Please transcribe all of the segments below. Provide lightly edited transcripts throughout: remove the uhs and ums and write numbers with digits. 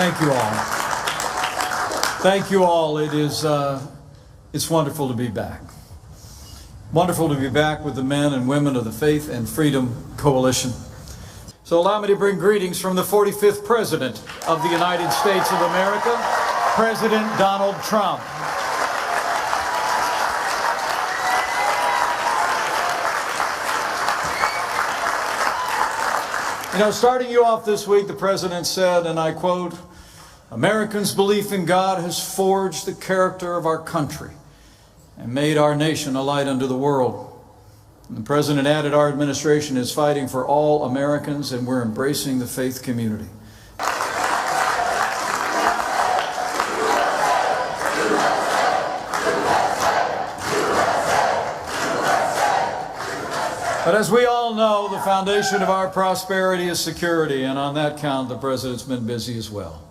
Thank you all. Thank you all. It's wonderful to be back. Wonderful to be back with the men and women of the Faith and Freedom Coalition. So allow me to bring greetings from the 45th President of the United States of America, President Donald Trump. You know, starting you off this week, the President said, and I quote, "Americans' belief in God has forged the character of our country and made our nation a light unto the world." And the President added, "Our administration is fighting for all Americans and we're embracing the faith community." But as we all know, the foundation of our prosperity is security, and on that count, the President's been busy as well.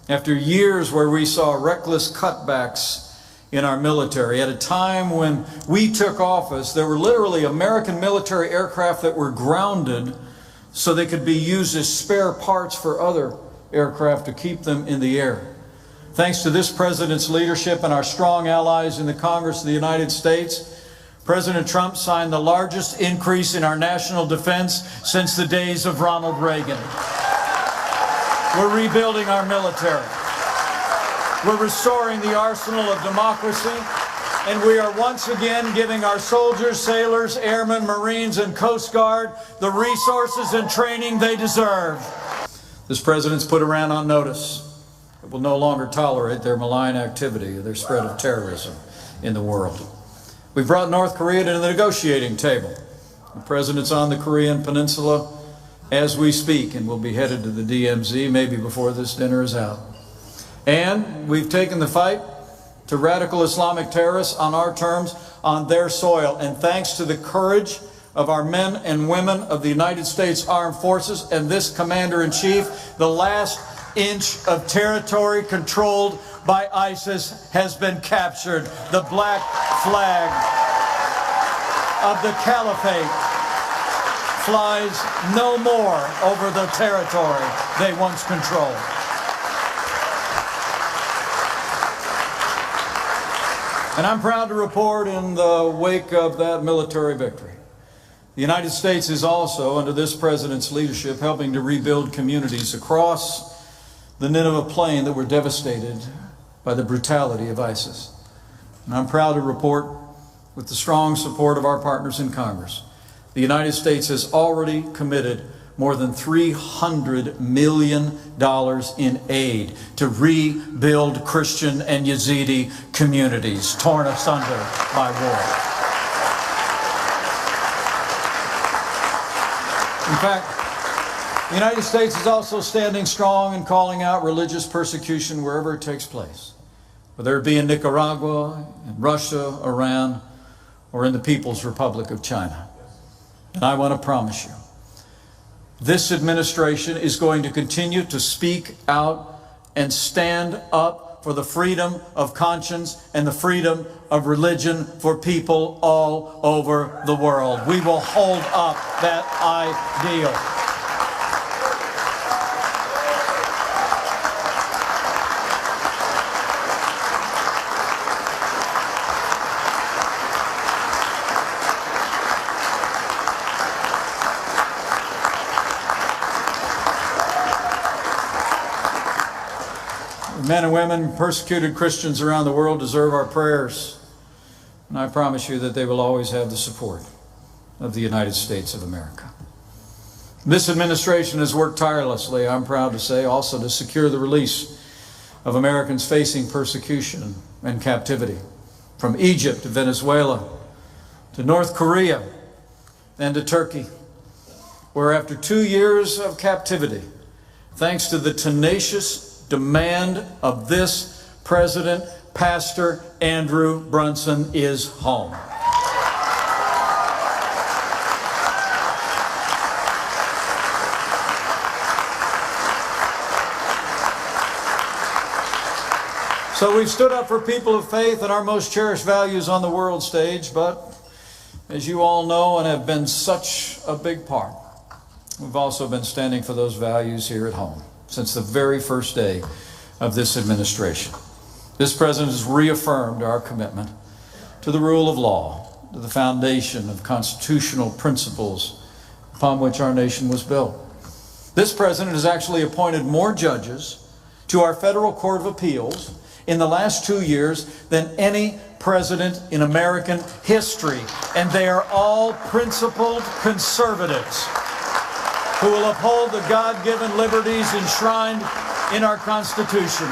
After years where we saw reckless cutbacks in our military, at a time when we took office, there were literally American military aircraft that were grounded so they could be used as spare parts for other aircraft to keep them in the air. Thanks to this President's leadership and our strong allies in the Congress of the United States, President Trump signed the largest increase in our national defense since the days of Ronald Reagan. We're rebuilding our military. We're restoring the arsenal of democracy, and we are once again giving our soldiers, sailors, airmen, Marines, and Coast Guard the resources and training they deserve. This President's put Iran on notice. It will no longer tolerate their malign activity or their spread of terrorism in the world. We've brought North Korea to the negotiating table. The President's on the Korean Peninsula as we speak and will be headed to the DMZ maybe before this dinner is out. And we've taken the fight to radical Islamic terrorists on our terms, on their soil. And thanks to the courage of our men and women of the United States Armed Forces and this Commander-in-Chief, the last inch of territory controlled by ISIS has been captured. The black flag of the Caliphate flies no more over the territory they once controlled. And I'm proud to report, in the wake of that military victory, the United States is also, under this President's leadership, helping to rebuild communities across the Nineveh plain that were devastated by the brutality of ISIS. And I'm proud to report, with the strong support of our partners in Congress, the United States has already committed more than $300 million in aid to rebuild Christian and Yazidi communities torn asunder by war. In fact, the United States is also standing strong and calling out religious persecution wherever it takes place, whether it be in Nicaragua, in Russia, Iran, or in the People's Republic of China. And I want to promise you, this administration is going to continue to speak out and stand up for the freedom of conscience and the freedom of religion for people all over the world. We will hold up that ideal. Men and women, persecuted Christians around the world deserve our prayers. And I promise you that they will always have the support of the United States of America. This administration has worked tirelessly, I'm proud to say, also to secure the release of Americans facing persecution and captivity, from Egypt to Venezuela to North Korea and to Turkey, where after 2 years of captivity, thanks to the tenacious demand of this President, Pastor Andrew Brunson is home. So we've stood up for people of faith and our most cherished values on the world stage, but as you all know and have been such a big part, we've also been standing for those values here at home. since the very first day of this administration. This president has reaffirmed our commitment to the rule of law, to the foundation of constitutional principles upon which our nation was built. This president has actually appointed more judges to our federal court of appeals in the last 2 years than any president in American history. And they are all principled conservatives who will uphold the God-given liberties enshrined in our Constitution,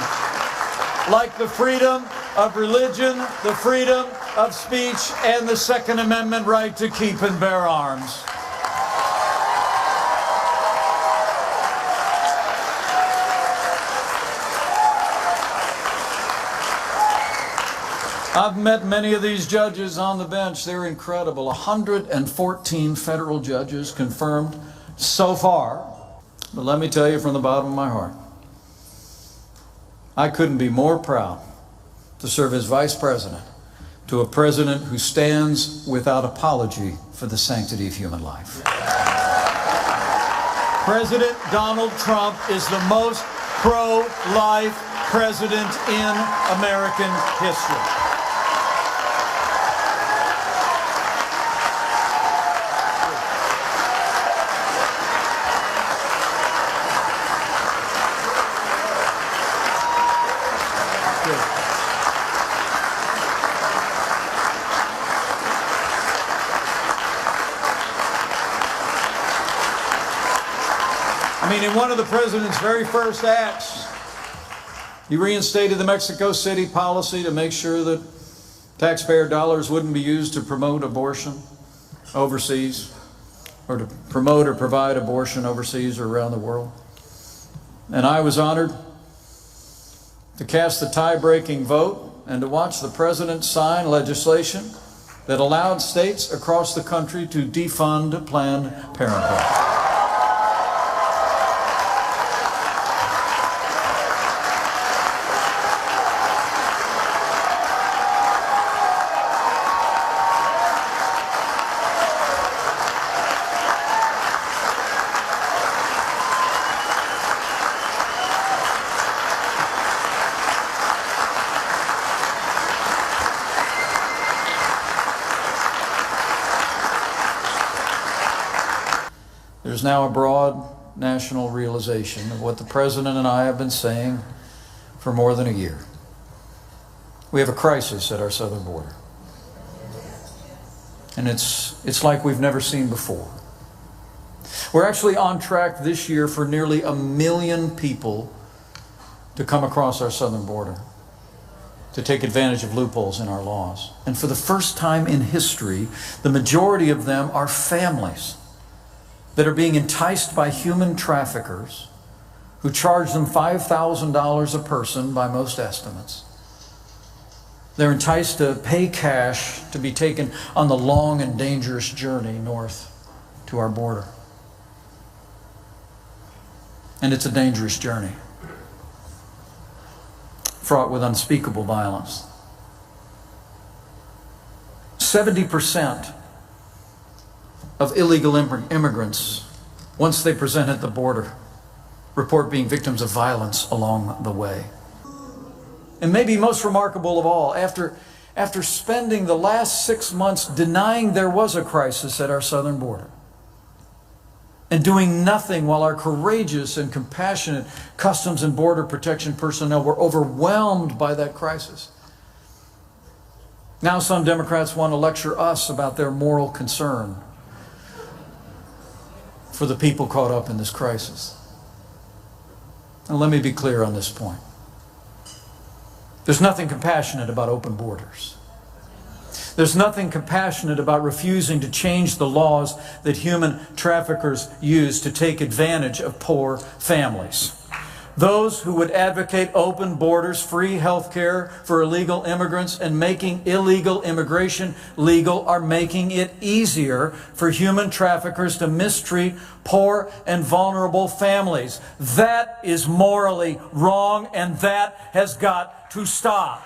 like the freedom of religion, the freedom of speech, and the Second Amendment right to keep and bear arms. I've met many of these judges on the bench. They're incredible. 114 federal judges confirmed so far. But let me tell you from the bottom of my heart, I couldn't be more proud to serve as vice president to a president who stands without apology for the sanctity of human life. President Donald Trump is the most pro-life president in American history. I mean, in one of the president's very first acts, he reinstated the Mexico City policy to make sure that taxpayer dollars wouldn't be used to promote abortion overseas, or to promote or provide abortion overseas or around the world. And I was honored to cast the tie-breaking vote and to watch the president sign legislation that allowed states across the country to defund Planned Parenthood. There's now a broad national realization of what the president and I have been saying for more than a year. We have a crisis at our southern border. And it's like we've never seen before. We're actually on track this year for nearly 1 million people to come across our southern border, to take advantage of loopholes in our laws. And for the first time in history, the majority of them are families that are being enticed by human traffickers who charge them $5,000 a person by most estimates. They're enticed to pay cash to be taken on the long and dangerous journey north to our border. And it's a dangerous journey, fraught with unspeakable violence. 70% of illegal immigrants, once they present at the border, report being victims of violence along the way. And maybe most remarkable of all, after spending the last 6 months denying there was a crisis at our southern border, and doing nothing while our courageous and compassionate Customs and Border Protection personnel were overwhelmed by that crisis, now some Democrats want to lecture us about their moral concern for the people caught up in this crisis. And let me be clear on this point. There's nothing compassionate about open borders. There's nothing compassionate about refusing to change the laws that human traffickers use to take advantage of poor families. Those who would advocate open borders, free health care for illegal immigrants, and making illegal immigration legal are making it easier for human traffickers to mistreat poor and vulnerable families. That is morally wrong, and that has got to stop.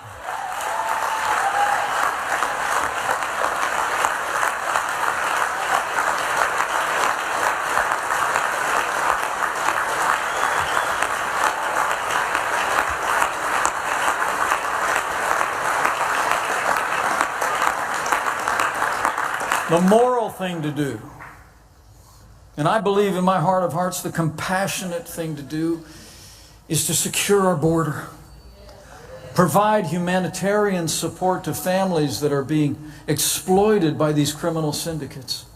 the moral thing to do, and I believe in my heart of hearts the compassionate thing to do, is to secure our border. Provide humanitarian support to families that are being exploited by these criminal syndicates.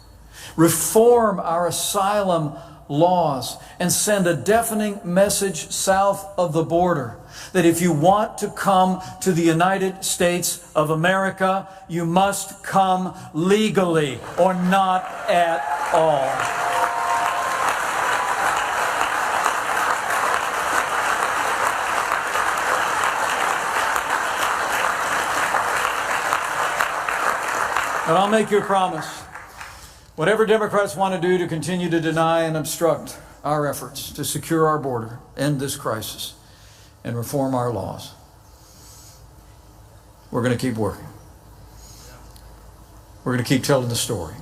Reform our asylum laws and send a deafening message south of the border that if you want to come to the United States of America, you must come legally or not at all. And I'll make you a promise. Whatever Democrats want to do to continue to deny and obstruct our efforts to secure our border, end this crisis, and reform our laws, we're going to keep working. We're going to keep telling the story.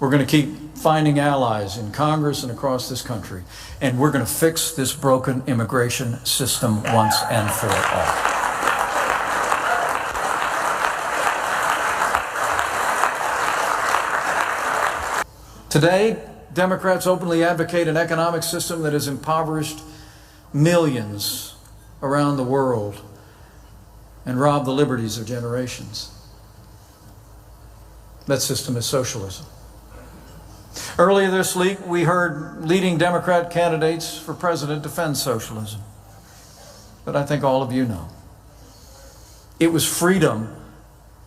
We're going to keep finding allies in Congress and across this country. And we're going to fix this broken immigration system once and for all. Today, Democrats openly advocate an economic system that has impoverished millions around the world and robbed the liberties of generations. That system is socialism. Earlier this week, we heard leading Democrat candidates for president defend socialism. But I think all of you know, it was freedom,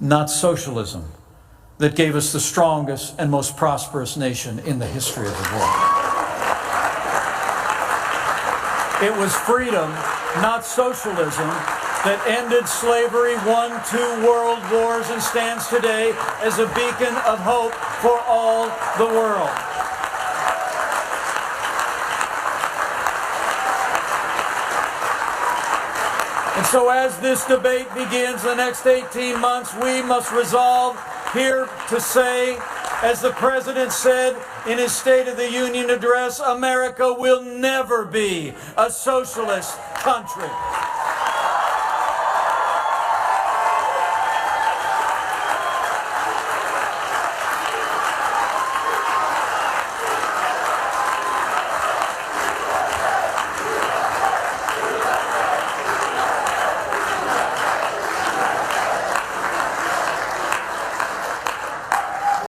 not socialism, that gave us the strongest and most prosperous nation in the history of the world. It was freedom, not socialism, that ended slavery, won 2 world wars, and stands today as a beacon of hope for all the world. And so as this debate begins the next 18 months, we must resolve here to say, as the President said in his State of the Union address, America will never be a socialist country.